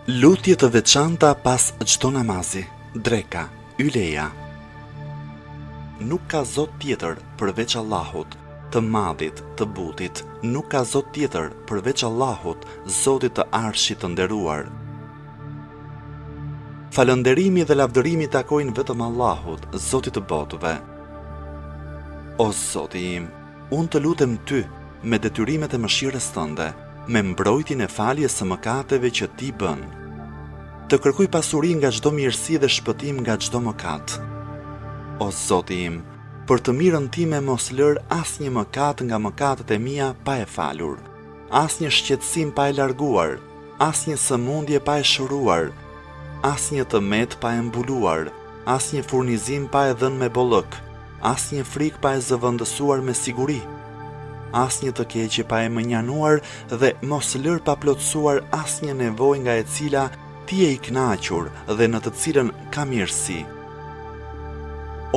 Lutje të veçanta pas çdo namazi. Dreka, yleja. Nuk ka Zot tjetër përveç Allahut, të madhit, të butit. Nuk ka Zot tjetër përveç Allahut, Zotit të Arshit të nderuar. Falënderimi dhe lavdërimi takojnë vetëm Allahut, Zotit të botëve. O Zoti im, unë të lutem ty me detyrimet e mëshirës tënde, me mbrojtjen e faljes së mëkateve që ti bën. Të kërkoj pasuri nga çdo mirësi dhe shpëtim nga çdo mëkat. O Zoti im, për të mirën time mos lër asnjë mëkat nga mëkatet e mia pa e falur, asnjë shqetësim pa e larguar, asnjë sëmundje pa e shëruar, asnjë tëmet pa e mbuluar, asnjë furnizim pa e dhënë me bollëk, asnjë frikë pa e zëvendësuar me siguri, asnjë të keqje pa e mënjanuar dhe mos lër pa plotësuar asnjë nevojë nga e cila ti je i kënaqur dhe në të cilën ka mirësi.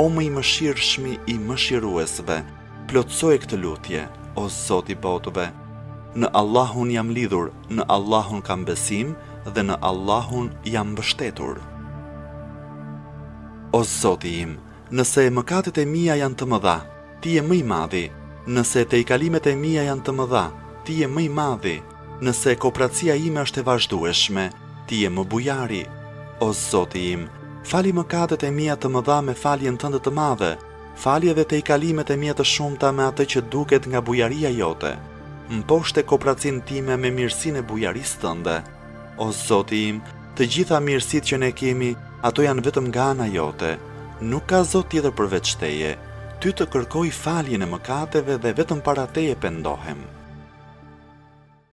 O më i mëshirshmi i mëshiruesve, plotësoj këtë lutje, o Zoti i botëve. Në Allahun jam lidhur, në Allahun kam besim dhe në Allahun jam mbështetur. O Zoti im, nëse mëkatet e mia janë të mëdha, ti je më i madhi. Nëse tejkalimet e mia janë të mëdha, ti je më i madhi. Nëse kopratësia ime është e vazhdueshme, ti je më bujari. O Zoti im, fali mëkatet e mia të mëdha me faljen tënde të madhe, fali edhe tejkalimet e mia të shumta me atë që duket nga bujaria jote. Mposhte kopratësinë time me mirësinë e bujarisë tënde. O Zoti im, të gjitha mirësitë që ne kemi, ato janë vetëm nga ana jote. Nuk ka Zot tjetër përveç teje. Ty të kërkoj faljen e mëkateve dhe vetëm para teje pendohem.